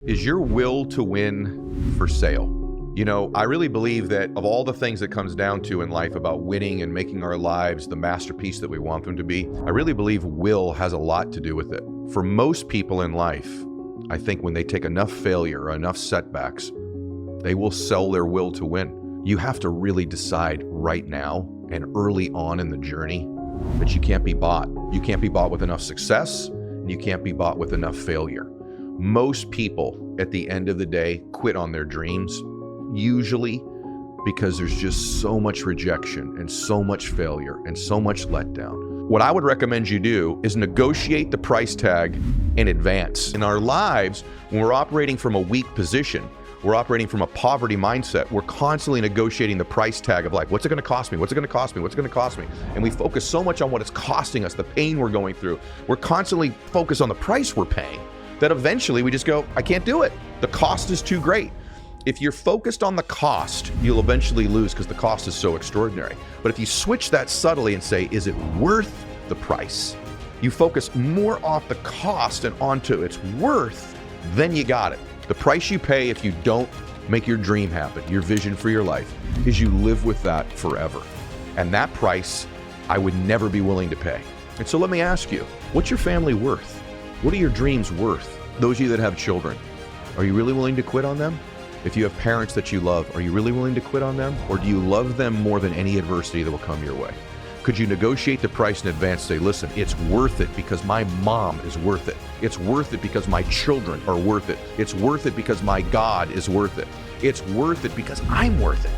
Is your will to win for sale? You know, I really believe that of all the things that comes down to in life about winning and making our lives the masterpiece that we want them to be, I really believe will has a lot to do with it. For most people in life, I think when they take enough failure or enough setbacks, they will sell their will to win. You have to really decide right now and early on in the journey that you can't be bought. You can't be bought with enough success, and you can't be bought with enough failure. Most people at the end of the day quit on their dreams, usually because there's just so much rejection and so much failure and so much letdown. What I would recommend you do is negotiate the price tag in advance. In our lives, when we're operating from a weak position, we're operating from a poverty mindset, we're constantly negotiating the price tag of like, what's it gonna cost me? What's it gonna cost me? What's it gonna cost me? And we focus so much on what it's costing us, the pain we're going through. We're constantly focused on the price we're paying that eventually we just go, I can't do it. The cost is too great. If you're focused on the cost, you'll eventually lose because the cost is so extraordinary. But if you switch that subtly and say, is it worth the price? You focus more off the cost and onto its worth, then you got it. The price you pay if you don't make your dream happen, your vision for your life, is you live with that forever. And that price, I would never be willing to pay. And so let me ask you, what's your family worth? What are your dreams worth? Those of you that have children, are you really willing to quit on them? If you have parents that you love, are you really willing to quit on them? Or do you love them more than any adversity that will come your way? Could you negotiate the price in advance, say, listen, it's worth it because my mom is worth it. It's worth it because my children are worth it. It's worth it because my God is worth it. It's worth it because I'm worth it.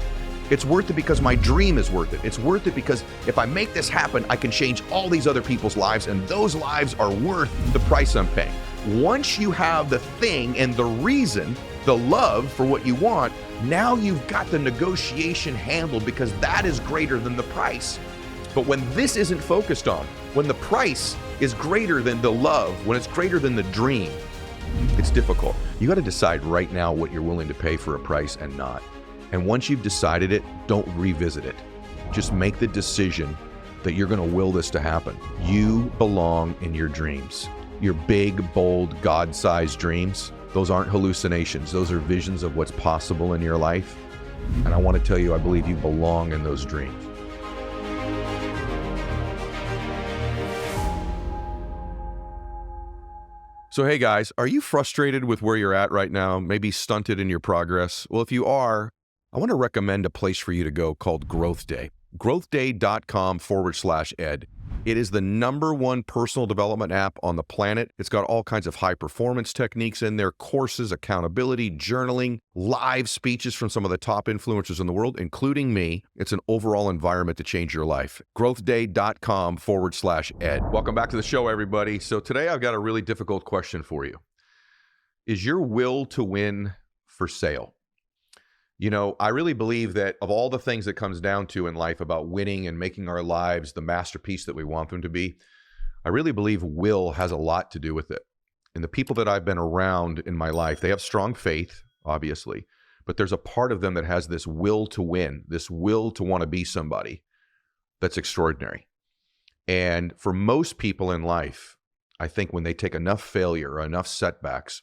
It's worth it because my dream is worth it. It's worth it because if I make this happen, I can change all these other people's lives, and those lives are worth the price I'm paying. Once you have the thing and the reason, the love for what you want, now you've got the negotiation handled because that is greater than the price. But when this isn't focused on, when the price is greater than the love, when it's greater than the dream, it's difficult. You got to decide right now what you're willing to pay for a price and not. And once you've decided it, don't revisit it. Just make the decision that you're going to will this to happen. You belong in your dreams. Your big, bold, God-sized dreams, those aren't hallucinations. Those are visions of what's possible in your life. And I want to tell you, I believe you belong in those dreams. So hey guys, are you frustrated with where you're at right now? Maybe stunted in your progress? Well, if you are, I want to recommend a place for you to go called Growth Day. growthday.com/ed. It is the #1 personal development app on the planet. It's got all kinds of high performance techniques in there, courses, accountability, journaling, live speeches from some of the top influencers in the world, including me. It's an overall environment to change your life. growthday.com/ed. Welcome back to the show, everybody. So today I've got a really difficult question for you. Is your will to win for sale? You know, I really believe that of all the things that comes down to in life about winning and making our lives the masterpiece that we want them to be, I really believe will has a lot to do with it. And the people that I've been around in my life, they have strong faith, obviously, but there's a part of them that has this will to win, this will to want to be somebody that's extraordinary. And for most people in life, I think when they take enough failure or enough setbacks,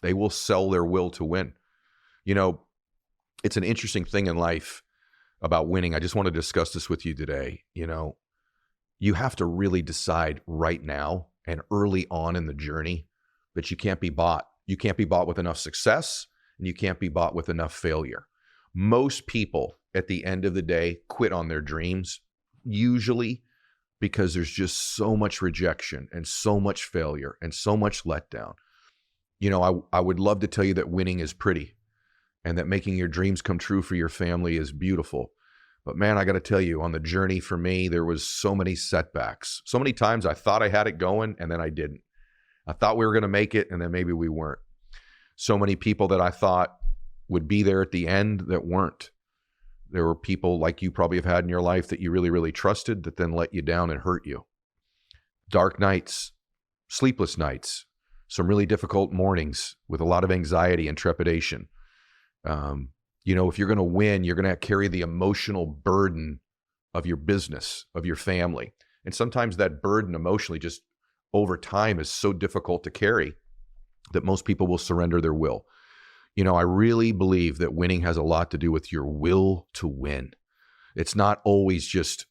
they will sell their will to win. You know, it's an interesting thing in life about winning. I just want to discuss this with you today. You know, you have to really decide right now and early on in the journey that you can't be bought. You can't be bought with enough success, and you can't be bought with enough failure. Most people at the end of the day quit on their dreams, usually because there's just so much rejection and so much failure and so much letdown. You know, I would love to tell you that winning is pretty, and that making your dreams come true for your family is beautiful. But man, I got to tell you, on the journey for me, there was so many setbacks. So many times I thought I had it going and then I didn't. I thought we were going to make it and then maybe we weren't. So many people that I thought would be there at the end that weren't. There were people like you probably have had in your life that you really, really trusted that then let you down and hurt you. Dark nights, sleepless nights, some really difficult mornings with a lot of anxiety and trepidation. You know, if you're going to win, you're going to carry the emotional burden of your business, of your family. And sometimes that burden emotionally just over time is so difficult to carry that most people will surrender their will. I really believe that winning has a lot to do with your will to win. It's not always just,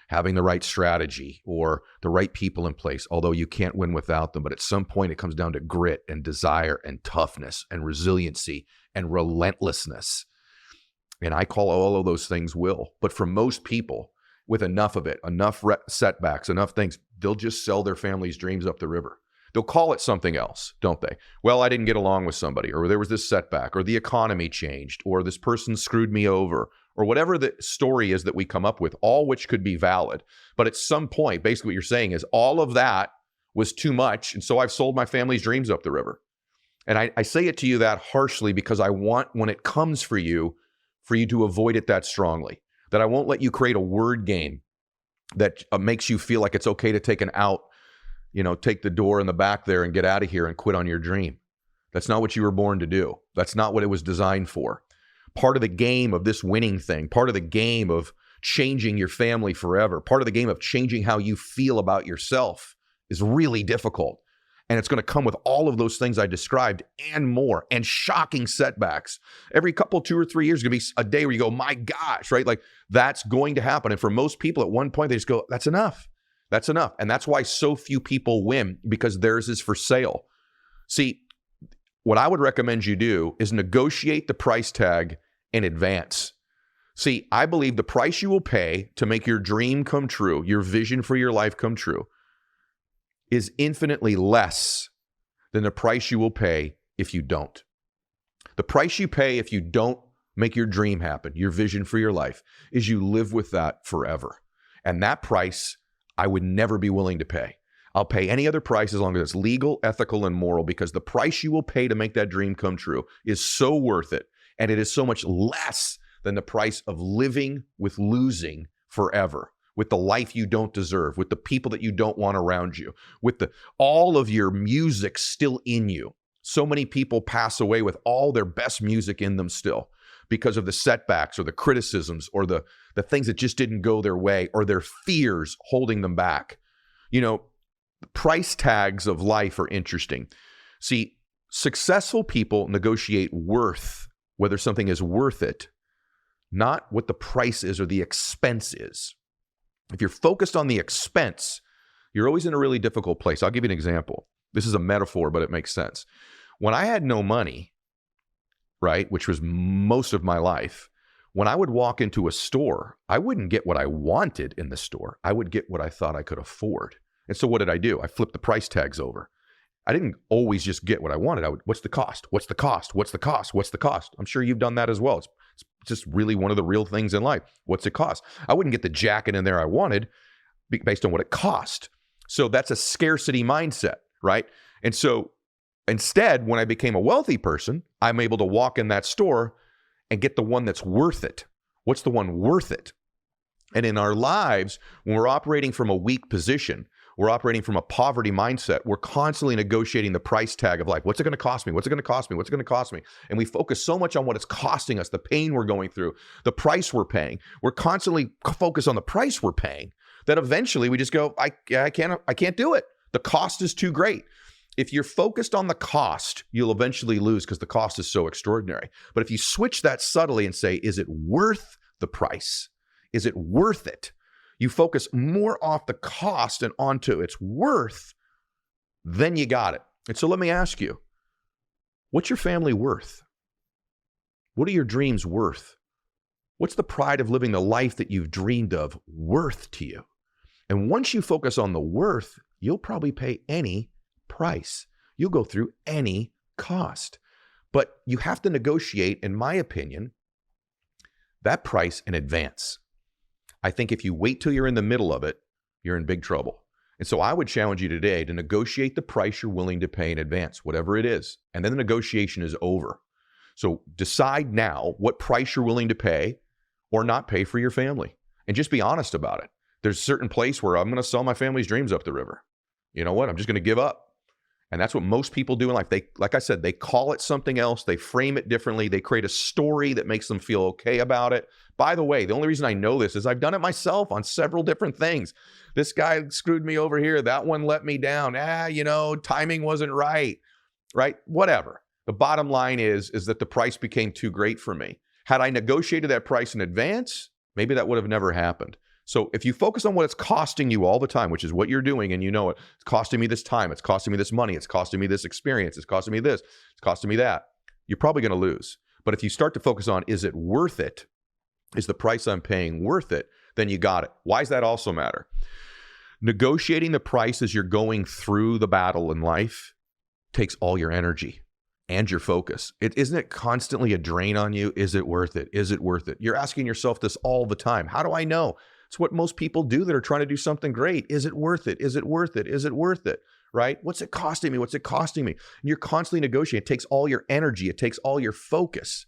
having the right strategy or the right people in place, although you can't win without them. But at some point, it comes down to grit and desire and toughness and resiliency and relentlessness. And I call all of those things will. But for most people, with enough of it, enough setbacks, enough things, they'll just sell their family's dreams up the river. They'll call it something else, don't they? Well, I didn't get along with somebody, or there was this setback, or the economy changed, or this person screwed me over, or whatever the story is that we come up with, all which could be valid. But at some point, basically what you're saying is all of that was too much, and so I've sold my family's dreams up the river. And I say it to you that harshly because I want, when it comes for you to avoid it that strongly. That I won't let you create a word game that makes you feel like it's okay to take an out, take the door in the back there and get out of here and quit on your dream. That's not what you were born to do. That's not what it was designed for. Part of the game of this winning thing, part of the game of changing your family forever, part of the game of changing how you feel about yourself is really difficult. And it's going to come with all of those things I described and more, and shocking setbacks. Every couple, 2 or 3 years, is going to be a day where you go, my gosh, right? Like that's going to happen. And for most people at one point, they just go, that's enough. That's enough. And that's why so few people win, because theirs is for sale. See, what I would recommend you do is negotiate the price tag in advance. See, I believe the price you will pay to make your dream come true, your vision for your life come true, is infinitely less than the price you will pay if you don't. The price you pay if you don't make your dream happen, your vision for your life, is you live with that forever. And that price I would never be willing to pay. I'll pay any other price as long as it's legal, ethical, and moral, because the price you will pay to make that dream come true is so worth it. And it is so much less than the price of living with losing forever, with the life you don't deserve, with the people that you don't want around you, with all of your music still in you. So many people pass away with all their best music in them still because of the setbacks or the criticisms or the things that just didn't go their way, or their fears holding them back. Price tags of life are interesting. See, successful people negotiate worth, whether something is worth it, not what the price is or the expense is. If you're focused on the expense, you're always in a really difficult place. I'll give you an example. This is a metaphor, but it makes sense. When I had no money, right, which was most of my life, when I would walk into a store, I wouldn't get what I wanted in the store. I would get what I thought I could afford. And so what did I do? I flipped the price tags over. I didn't always just get what I wanted. What's the cost? What's the cost? What's the cost? What's the cost? I'm sure you've done that as well. It's just really one of the real things in life. What's it cost? I wouldn't get the jacket in there I wanted based on what it cost. So that's a scarcity mindset, right? And so instead, when I became a wealthy person, I'm able to walk in that store and get the one that's worth it. What's the one worth it? And in our lives, when we're operating from a weak position, we're operating from a poverty mindset, we're constantly negotiating the price tag of life. What's it going to cost me? What's it going to cost me? What's it going to cost me? And we focus so much on what it's costing us, the pain we're going through, the price we're paying. We're constantly focused on the price we're paying that eventually we just go, I can't do it. The cost is too great. If you're focused on the cost, you'll eventually lose because the cost is so extraordinary. But if you switch that subtly and say, is it worth the price? Is it worth it? You focus more off the cost and onto its worth, then you got it. And so let me ask you, what's your family worth? What are your dreams worth? What's the pride of living the life that you've dreamed of worth to you? And once you focus on the worth, you'll probably pay any price. You'll go through any cost. But you have to negotiate, in my opinion, that price in advance. I think if you wait till you're in the middle of it, you're in big trouble. And so I would challenge you today to negotiate the price you're willing to pay in advance, whatever it is. And then the negotiation is over. So decide now what price you're willing to pay or not pay for your family. And just be honest about it. There's a certain place where I'm going to sell my family's dreams up the river. You know what? I'm just going to give up. And that's what most people do in life. They, like I said, they call it something else. They frame it differently. They create a story that makes them feel okay about it. By the way, the only reason I know this is I've done it myself on several different things. This guy screwed me over here. That one let me down. Timing wasn't right. right? Whatever. The bottom line is that the price became too great for me. Had I negotiated that price in advance, maybe that would have never happened. So if you focus on what it's costing you all the time, which is what you're doing, and you know it, it's costing me this time, it's costing me this money, it's costing me this experience, it's costing me this, it's costing me that, you're probably going to lose. But if you start to focus on, is it worth it? Is the price I'm paying worth it? Then you got it. Why does that also matter? Negotiating the price as you're going through the battle in life takes all your energy and your focus. Isn't it constantly a drain on you? Is it worth it? Is it worth it? You're asking yourself this all the time. How do I know? It's what most people do that are trying to do something great. Is it worth it? Is it worth it? Is it worth it? Right? What's it costing me? What's it costing me? And you're constantly negotiating. It takes all your energy. It takes all your focus.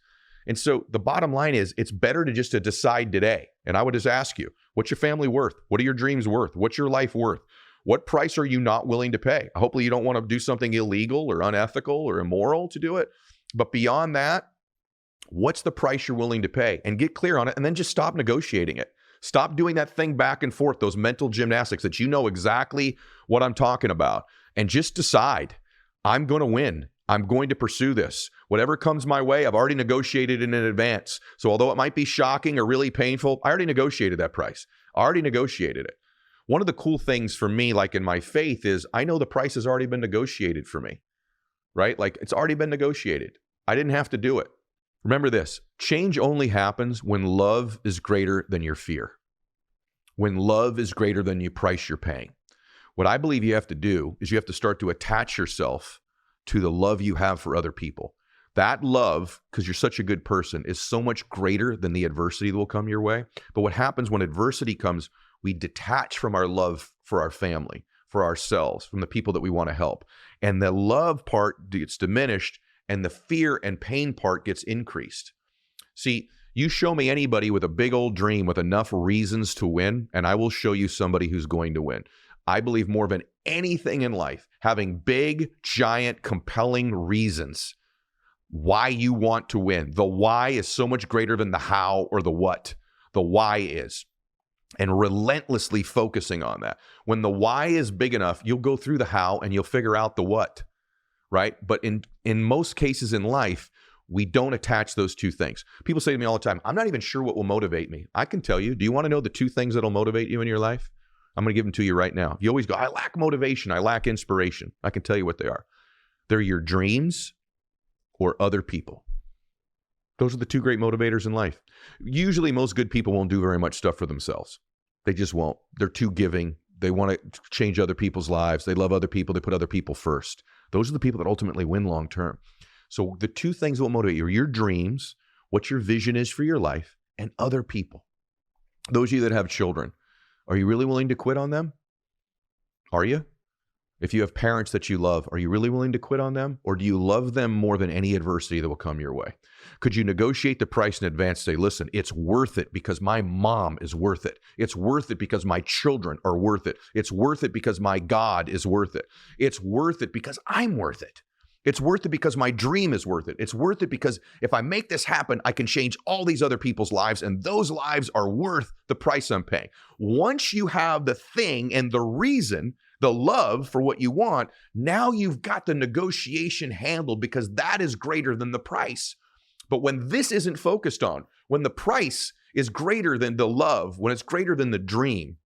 And so the bottom line is it's better to just to decide today. And I would just ask you, what's your family worth? What are your dreams worth? What's your life worth? What price are you not willing to pay? Hopefully you don't want to do something illegal or unethical or immoral to do it. But beyond that, what's the price you're willing to pay? And get clear on it, and then just stop negotiating it. Stop doing that thing back and forth, those mental gymnastics that you know exactly what I'm talking about. And just decide, I'm going to win. I'm going to pursue this. Whatever comes my way, I've already negotiated in advance. So although it might be shocking or really painful, I already negotiated that price. I already negotiated it. One of the cool things for me, like in my faith, is I know the price has already been negotiated for me, right? Like it's already been negotiated. I didn't have to do it. Remember this, change only happens when love is greater than your fear. When love is greater than the price you're paying. What I believe you have to do is you have to start to attach yourself to the love you have for other people. That love, because you're such a good person, is so much greater than the adversity that will come your way. But what happens when adversity comes, we detach from our love for our family, for ourselves, from the people that we want to help. And the love part gets diminished, and the fear and pain part gets increased. See, you show me anybody with a big old dream with enough reasons to win, and I will show you somebody who's going to win. I believe more than anything in life, having big, giant, compelling reasons why you want to win. The why is so much greater than the how or the what. The why is. And relentlessly focusing on that. When the why is big enough, you'll go through the how and you'll figure out the what, right? But in most cases in life, we don't attach those two things. People say to me all the time, I'm not even sure what will motivate me. I can tell you. Do you want to know the two things that'll motivate you in your life? I'm going to give them to you right now. You always go, I lack motivation. I lack inspiration. I can tell you what they are. They're your dreams or other people. Those are the two great motivators in life. Usually most good people won't do very much stuff for themselves. They just won't. They're too giving. They want to change other people's lives. They love other people. They put other people first. Those are the people that ultimately win long term. So the two things that will motivate you are your dreams, what your vision is for your life, and other people. Those of you that have children, are you really willing to quit on them? Are you? If you have parents that you love, are you really willing to quit on them? Or do you love them more than any adversity that will come your way? Could you negotiate the price in advance? Say, listen, it's worth it because my mom is worth it. It's worth it because my children are worth it. It's worth it because my God is worth it. It's worth it because I'm worth it. It's worth it because my dream is worth it. It's worth it because if I make this happen, I can change all these other people's lives, and those lives are worth the price I'm paying. Once you have the thing and the reason, the love for what you want, now you've got the negotiation handled because that is greater than the price. But when this isn't focused on, when the price is greater than the love, when it's greater than the dream,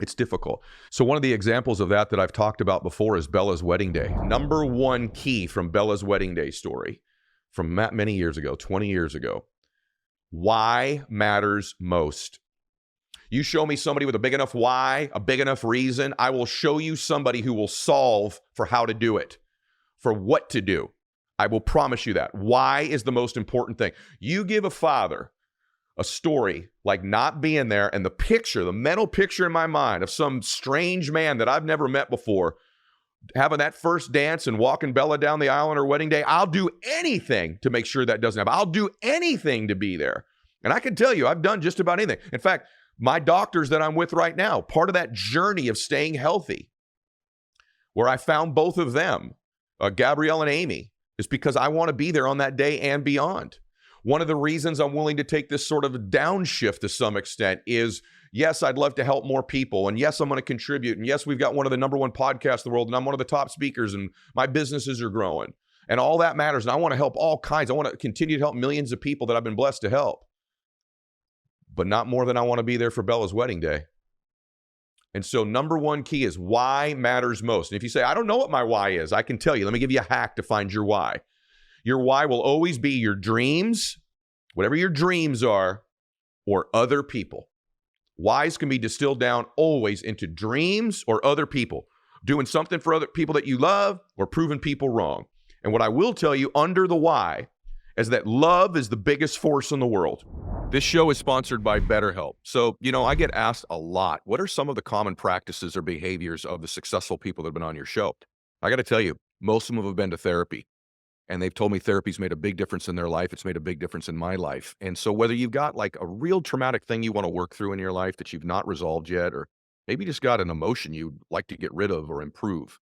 it's difficult. So one of the examples of that I've talked about before is Bella's wedding day. Number one key from Bella's wedding day story from many years ago, 20 years ago. Why matters most. You show me somebody with a big enough why, a big enough reason, I will show you somebody who will solve for how to do it, for what to do. I will promise you that. Why is the most important thing. You give a father a story like not being there and the picture, the mental picture in my mind of some strange man that I've never met before, having that first dance and walking Bella down the aisle on her wedding day, I'll do anything to make sure that doesn't happen. I'll do anything to be there. And I can tell you, I've done just about anything. In fact, my doctors that I'm with right now, part of that journey of staying healthy, where I found both of them, Gabrielle and Amy, is because I want to be there on that day and beyond. One of the reasons I'm willing to take this sort of downshift to some extent is yes, I'd love to help more people. And yes, I'm going to contribute. And yes, we've got one of the #1 podcasts in the world, and I'm one of the top speakers, and my businesses are growing. And all that matters. And I want to help all kinds. I want to continue to help millions of people that I've been blessed to help. But not more than I want to be there for Bella's wedding day. And so #1 key is why matters most. And if you say, I don't know what my why is, I can tell you. Let me give you a hack to find your why. Your why will always be your dreams, whatever your dreams are, or other people. Whys can be distilled down always into dreams or other people. Doing something for other people that you love or proving people wrong. And what I will tell you under the why is that love is the biggest force in the world. This show is sponsored by BetterHelp. So, I get asked a lot, what are some of the common practices or behaviors of the successful people that have been on your show? I got to tell you, most of them have been to therapy. And they've told me therapy's made a big difference in their life. It's made a big difference in my life. And so whether you've got like a real traumatic thing you want to work through in your life that you've not resolved yet, or maybe just got an emotion you'd like to get rid of or improve.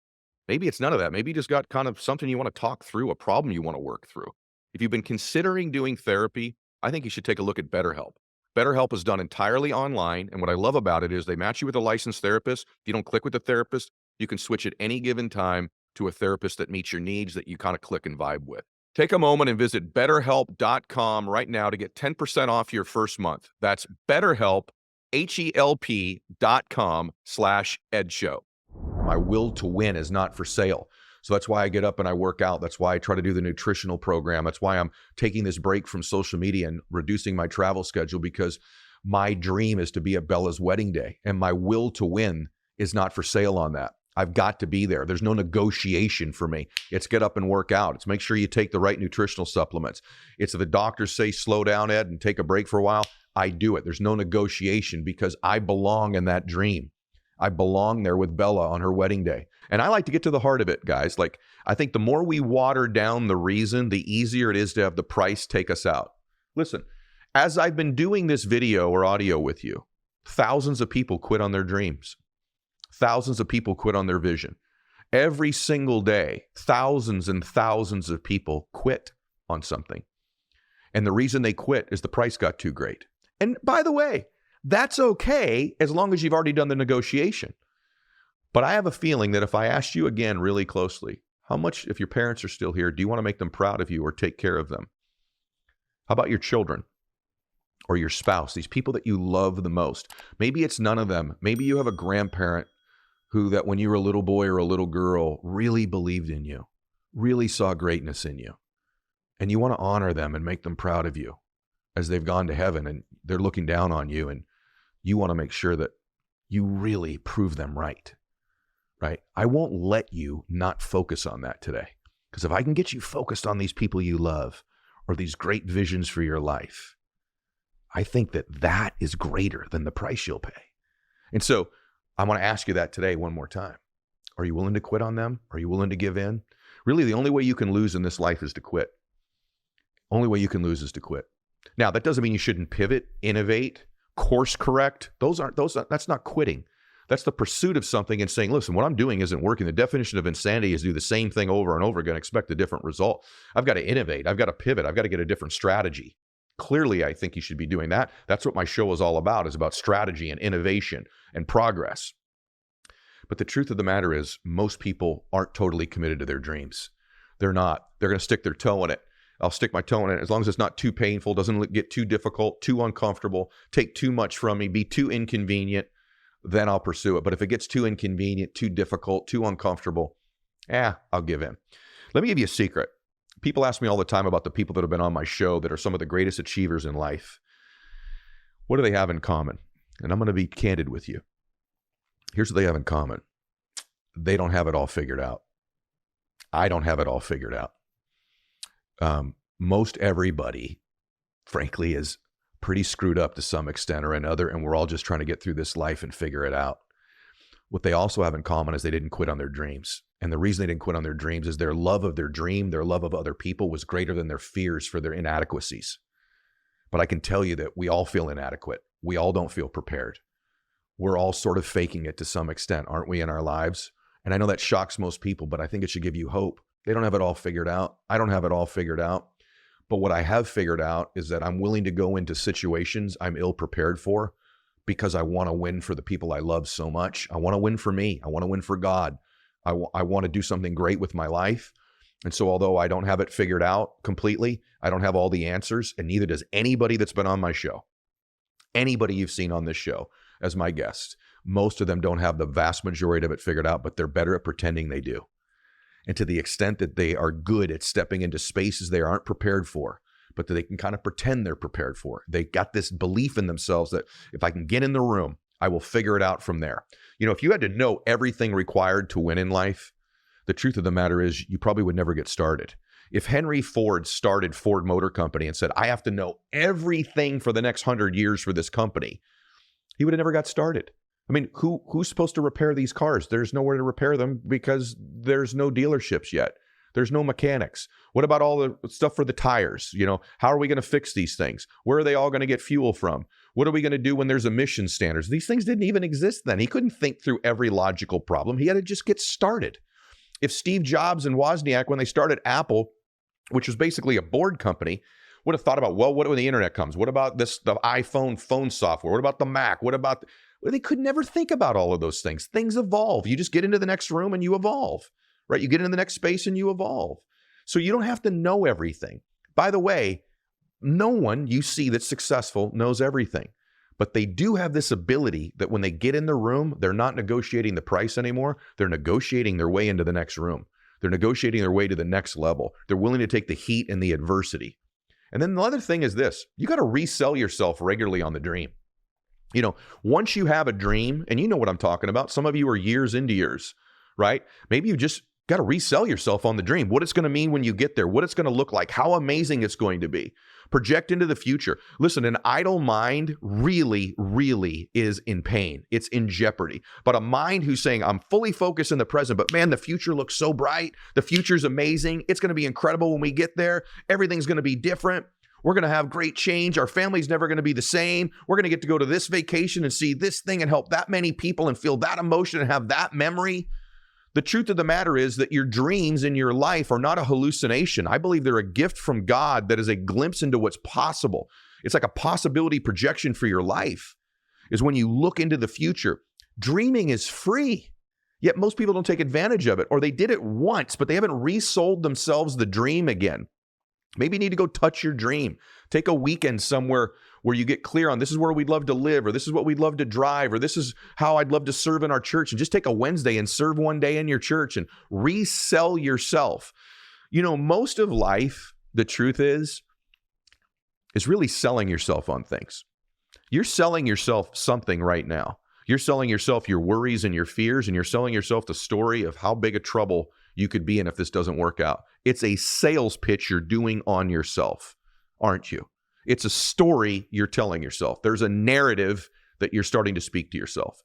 Maybe it's none of that. Maybe you just got kind of something you want to talk through, a problem you want to work through. If you've been considering doing therapy, I think you should take a look at BetterHelp. BetterHelp is done entirely online. And what I love about it is they match you with a licensed therapist. If you don't click with the therapist, you can switch at any given time to a therapist that meets your needs, that you kind of click and vibe with. Take a moment and visit BetterHelp.com right now to get 10% off your first month. That's BetterHelp, HELP.com/EdShow. My will to win is not for sale. So that's why I get up and I work out. That's why I try to do the nutritional program. That's why I'm taking this break from social media and reducing my travel schedule, because my dream is to be at Bella's wedding day. And my will to win is not for sale on that. I've got to be there. There's no negotiation for me. It's get up and work out. It's make sure you take the right nutritional supplements. It's if the doctors say, slow down, Ed, and take a break for a while, I do it. There's no negotiation because I belong in that dream. I belong there with Bella on her wedding day. And I like to get to the heart of it, guys. Like, I think the more we water down the reason, the easier it is to have the price take us out. Listen, as I've been doing this video or audio with you, thousands of people quit on their dreams. Thousands of people quit on their vision. Every single day, thousands and thousands of people quit on something. And the reason they quit is the price got too great. And by the way, that's okay as long as you've already done the negotiation. But I have a feeling that if I asked you again really closely, how much, if your parents are still here, do you want to make them proud of you or take care of them? How about your children or your spouse, these people that you love the most? Maybe it's none of them. Maybe you have a grandparent who that when you were a little boy or a little girl really believed in you, really saw greatness in you. And you want to honor them and make them proud of you as they've gone to heaven and they're looking down on you, and you want to make sure that you really prove them right? I won't let you not focus on that today. Because if I can get you focused on these people you love or these great visions for your life, I think that that is greater than the price you'll pay. And so I want to ask you that today one more time. Are you willing to quit on them? Are you willing to give in? Really, the only way you can lose in this life is to quit. Only way you can lose is to quit. Now, that doesn't mean you shouldn't pivot, innovate, course correct. That's not quitting. That's the pursuit of something and saying, listen, what I'm doing isn't working. The definition of insanity is do the same thing over and over again, expect a different result. I've got to innovate. I've got to pivot. I've got to get a different strategy. Clearly, I think you should be doing that. That's what my show is all about, is about strategy and innovation and progress. But the truth of the matter is most people aren't totally committed to their dreams. They're not. They're going to stick their toe in it. I'll stick my toe in it as long as it's not too painful, doesn't get too difficult, too uncomfortable, take too much from me, be too inconvenient, then I'll pursue it. But if it gets too inconvenient, too difficult, too uncomfortable, I'll give in. Let me give you a secret. People ask me all the time about the people that have been on my show that are some of the greatest achievers in life. What do they have in common? And I'm going to be candid with you. Here's what they have in common. They don't have it all figured out. I don't have it all figured out. Most everybody, frankly, is pretty screwed up to some extent or another, and we're all just trying to get through this life and figure it out. What they also have in common is they didn't quit on their dreams. And the reason they didn't quit on their dreams is their love of their dream, their love of other people was greater than their fears for their inadequacies. But I can tell you that we all feel inadequate. We all don't feel prepared. We're all sort of faking it to some extent, aren't we, in our lives? And I know that shocks most people, but I think it should give you hope. They don't have it all figured out. I don't have it all figured out. But what I have figured out is that I'm willing to go into situations I'm ill prepared for because I want to win for the people I love so much. I want to win for me. I want to win for God. I want to do something great with my life. And so although I don't have it figured out completely, I don't have all the answers, and neither does anybody that's been on my show. Anybody you've seen on this show as my guest, most of them don't have the vast majority of it figured out, but they're better at pretending they do. And to the extent that they are good at stepping into spaces they aren't prepared for, but that they can kind of pretend they're prepared for. They got this belief in themselves that if I can get in the room, I will figure it out from there. You know, if you had to know everything required to win in life, the truth of the matter is you probably would never get started. If Henry Ford started Ford Motor Company and said, I have to know everything for the next 100 years for this company, he would have never got started. I mean, who's supposed to repair these cars? There's nowhere to repair them because there's no dealerships yet. There's no mechanics. What about all the stuff for the tires? You know, how are we going to fix these things? Where are they all going to get fuel from? What are we going to do when there's emission standards? These things didn't even exist then. He couldn't think through every logical problem. He had to just get started. If Steve Jobs and Wozniak, when they started Apple, which was basically a board company, would have thought about, well, what when the internet comes? What about the iPhone phone software? What about the Mac? What about, they could never think about all of those things. Things evolve. You just get into the next room and you evolve. Right? You get into the next space and you evolve. So you don't have to know everything. By the way, no one you see that's successful knows everything, but they do have this ability that when they get in the room, they're not negotiating the price anymore. They're negotiating their way into the next room. They're negotiating their way to the next level. They're willing to take the heat and the adversity. And then the other thing is this, you got to resell yourself regularly on the dream. You know, once you have a dream, and you know what I'm talking about, some of you are years into yours, right? Maybe you just got to resell yourself on the dream, what it's going to mean when you get there, what it's going to look like, how amazing it's going to be. Project into the future. Listen, an idle mind really, really is in pain. It's in jeopardy. But a mind who's saying, I'm fully focused in the present, but man, the future looks so bright. The future's amazing. It's going to be incredible when we get there. Everything's going to be different. We're going to have great change. Our family's never going to be the same. We're going to get to go to this vacation and see this thing and help that many people and feel that emotion and have that memory. The truth of the matter is that your dreams in your life are not a hallucination. I believe they're a gift from God that is a glimpse into what's possible. It's like a possibility projection for your life, is when you look into the future. Dreaming is free, yet most people don't take advantage of it, or they did it once, but they haven't resold themselves the dream again. Maybe you need to go touch your dream. Take a weekend somewhere where you get clear on this is where we'd love to live, or this is what we'd love to drive, or this is how I'd love to serve in our church. And just take a Wednesday and serve one day in your church and resell yourself. You know, most of life, the truth is really selling yourself on things. You're selling yourself something right now. You're selling yourself your worries and your fears, and you're selling yourself the story of how big a trouble you could be in if this doesn't work out. It's a sales pitch you're doing on yourself, aren't you? It's a story you're telling yourself. There's a narrative that you're starting to speak to yourself.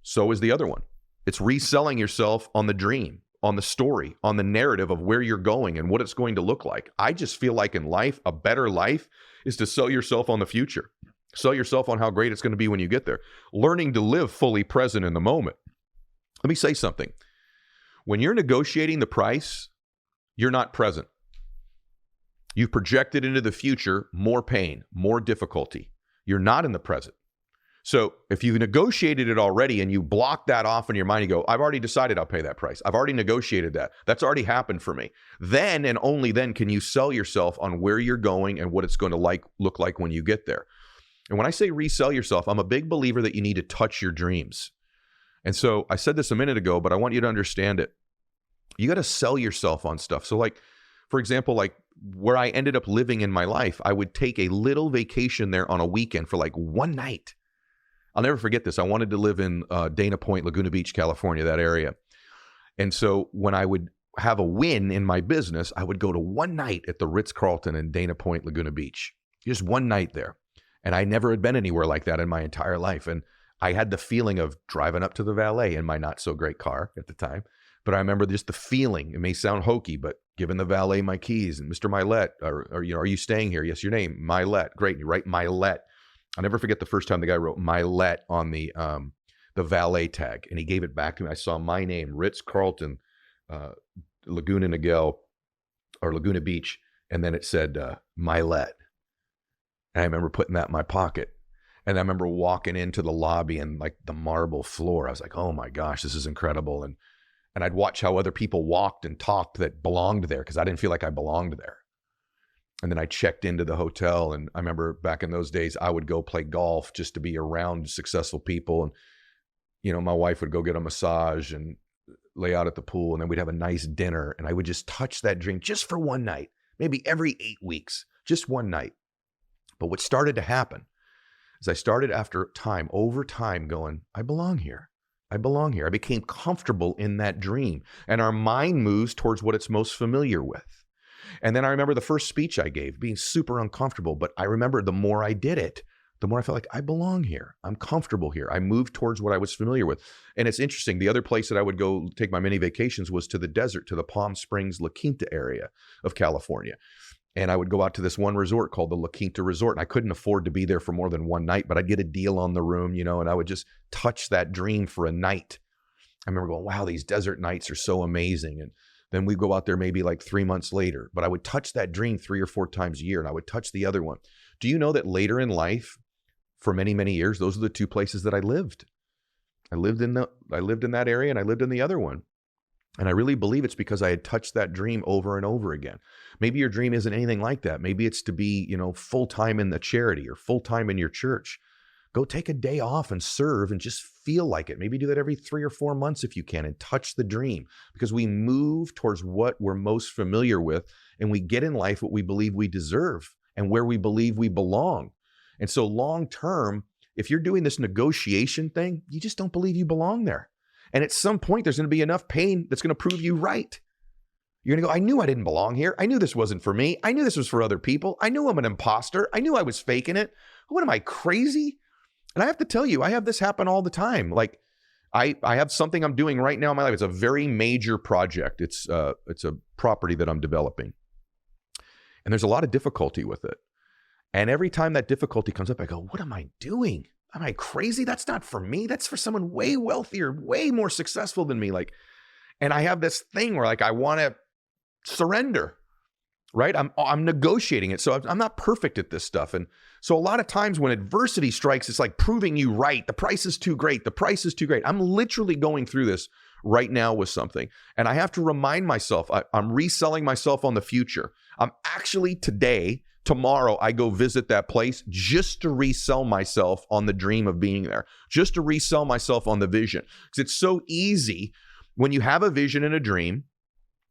So is the other one. It's reselling yourself on the dream, on the story, on the narrative of where you're going and what it's going to look like. I just feel like in life, a better life is to sell yourself on the future. Sell yourself on how great it's going to be when you get there. Learning to live fully present in the moment. Let me say something. When you're negotiating the price, you're not present. You've projected into the future more pain, more difficulty. You're not in the present. So if you've negotiated it already and you block that off in your mind, you go, I've already decided I'll pay that price. I've already negotiated that. That's already happened for me. Then and only then can you sell yourself on where you're going and what it's going to look like when you get there. And when I say resell yourself, I'm a big believer that you need to touch your dreams. And so I said this a minute ago, but I want you to understand it. You got to sell yourself on stuff. So like, for example, like where I ended up living in my life, I would take a little vacation there on a weekend for like one night. I'll never forget this. I wanted to live in Dana Point, Laguna Beach, California, that area. And so when I would have a win in my business, I would go to one night at the Ritz-Carlton in Dana Point, Laguna Beach. Just one night there. And I never had been anywhere like that in my entire life. And I had the feeling of driving up to the valet in my not so great car at the time. But I remember just the feeling. It may sound hokey, but giving the valet my keys and Mr. Milet, or you know, are you staying here? Yes, your name, Milet. Great. You write Milet. I'll never forget the first time the guy wrote Milet on the valet tag, and he gave it back to me. I saw my name, Ritz-Carlton, Laguna Niguel, or Laguna Beach, and then it said Milet. And I remember putting that in my pocket. And I remember walking into the lobby and like the marble floor. I was like, oh my gosh, this is incredible. And I'd watch how other people walked and talked that belonged there because I didn't feel like I belonged there. And then I checked into the hotel, and I remember back in those days, I would go play golf just to be around successful people. And, you know, my wife would go get a massage and lay out at the pool, and then we'd have a nice dinner, and I would just touch that dream just for one night, maybe every 8 weeks, just one night. But what started to happen is I started over time going, I belong here. I belong here. I became comfortable in that dream, and our mind moves towards what it's most familiar with. And then I remember the first speech I gave being super uncomfortable, but I remember the more I did it, the more I felt like I belong here. I'm comfortable here. I moved towards what I was familiar with. And it's interesting. The other place that I would go take my mini vacations was to the desert, to the Palm Springs, La Quinta area of California. And I would go out to this one resort called the La Quinta Resort. And I couldn't afford to be there for more than one night, but I'd get a deal on the room, you know, and I would just touch that dream for a night. I remember going, wow, these desert nights are so amazing. And then we'd go out there maybe like 3 months later, but I would touch that dream 3 or 4 times a year, and I would touch the other one. Do you know that later in life, for many, many years, those are the 2 places that I lived. I lived in that area, and I lived in the other one. And I really believe it's because I had touched that dream over and over again. Maybe your dream isn't anything like that. Maybe it's to be, you know, full-time in the charity or full-time in your church. Go take a day off and serve and just feel like it. Maybe do that every 3 or 4 months if you can, and touch the dream, because we move towards what we're most familiar with, and we get in life what we believe we deserve and where we believe we belong. And so long term, if you're doing this negotiation thing, you just don't believe you belong there. And at some point, there's going to be enough pain that's going to prove you right. You're going to go, I knew I didn't belong here. I knew this wasn't for me. I knew this was for other people. I knew I'm an imposter. I knew I was faking it. What am I, crazy? And I have to tell you, I have this happen all the time. Like I have something I'm doing right now in my life. It's a very major project. It's a property that I'm developing. And there's a lot of difficulty with it. And every time that difficulty comes up, I go, what am I doing? Am I crazy? That's not for me. That's for someone way wealthier, way more successful than me. Like, and I have this thing where like, I want to surrender, right? I'm negotiating it. So I'm not perfect at this stuff. And so a lot of times when adversity strikes, it's like proving you right. The price is too great. The price is too great. I'm literally going through this right now with something. And I have to remind myself, I'm reselling myself on the future. I'm actually tomorrow, I go visit that place just to resell myself on the dream of being there, just to resell myself on the vision. Because it's so easy when you have a vision and a dream,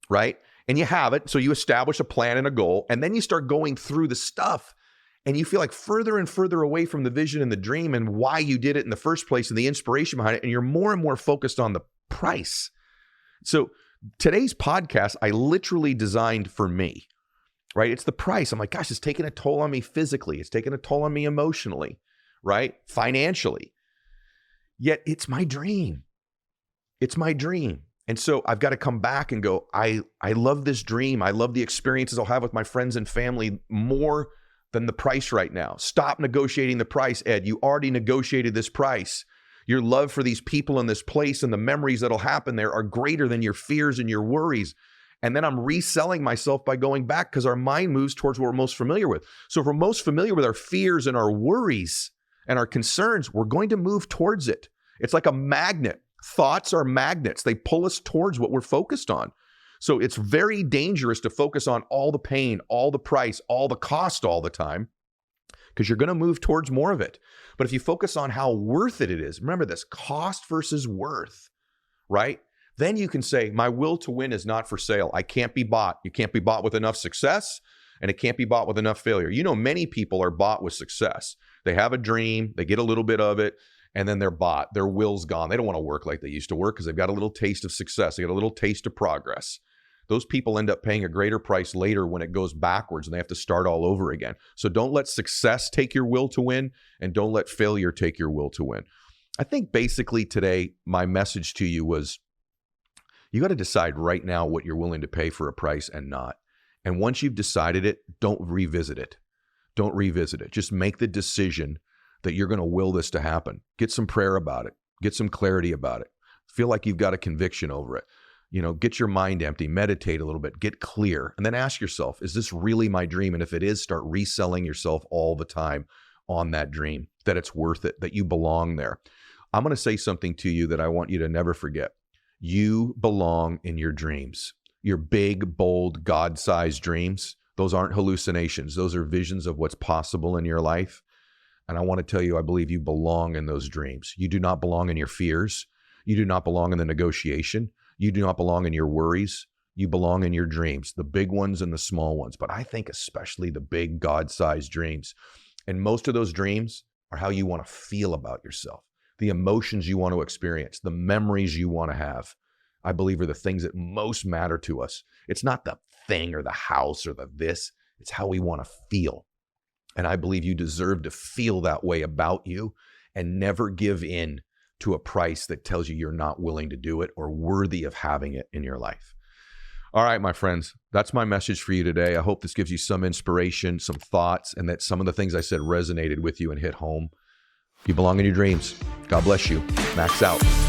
right? And you have it. So you establish a plan and a goal, and then you start going through the stuff, and you feel like further and further away from the vision and the dream and why you did it in the first place and the inspiration behind it. And you're more and more focused on the price. So today's podcast, I literally designed for me, right? It's the price. I'm like, gosh, it's taking a toll on me physically. It's taking a toll on me emotionally, right? Financially. Yet it's my dream. It's my dream. And so I've got to come back and go, I love this dream. I love the experiences I'll have with my friends and family more than the price right now. Stop negotiating the price, Ed. You already negotiated this price. Your love for these people in this place and the memories that'll happen there are greater than your fears and your worries. And then I'm reselling myself by going back, because our mind moves towards what we're most familiar with. So if we're most familiar with our fears and our worries and our concerns, we're going to move towards it. It's like a magnet. Thoughts are magnets. They pull us towards what we're focused on. So it's very dangerous to focus on all the pain, all the price, all the cost all the time, because you're going to move towards more of it. But if you focus on how worth it is, remember this, cost versus worth, right? Then you can say, my will to win is not for sale. I can't be bought. You can't be bought with enough success, and it can't be bought with enough failure. You know, many people are bought with success. They have a dream, they get a little bit of it, and then they're bought. Their will's gone. They don't want to work like they used to work because they've got a little taste of success. They got a little taste of progress. Those people end up paying a greater price later when it goes backwards and they have to start all over again. So don't let success take your will to win, and don't let failure take your will to win. I think basically today, my message to you was, you got to decide right now what you're willing to pay for a price and not. And once you've decided it, don't revisit it. Don't revisit it. Just make the decision that you're going to will this to happen. Get some prayer about it. Get some clarity about it. Feel like you've got a conviction over it. You know, get your mind empty, meditate a little bit, get clear, and then ask yourself, is this really my dream? And if it is, start reselling yourself all the time on that dream, that it's worth it, that you belong there. I'm going to say something to you that I want you to never forget. You belong in your dreams. Your big, bold, God-sized dreams, those aren't hallucinations. Those are visions of what's possible in your life. And I want to tell you, I believe you belong in those dreams. You do not belong in your fears. You do not belong in the negotiation. You do not belong in your worries. You belong in your dreams, the big ones and the small ones. But I think especially the big God-sized dreams. And most of those dreams are how you want to feel about yourself, the emotions you want to experience, the memories you want to have. I believe are the things that most matter to us. It's not the thing or the house or the this. It's how we want to feel. And I believe you deserve to feel that way about you and never give in to a price that tells you you're not willing to do it or worthy of having it in your life. All right, my friends, that's my message for you today. I hope this gives you some inspiration, some thoughts, and that some of the things I said resonated with you and hit home. You belong in your dreams. God bless you. Max out.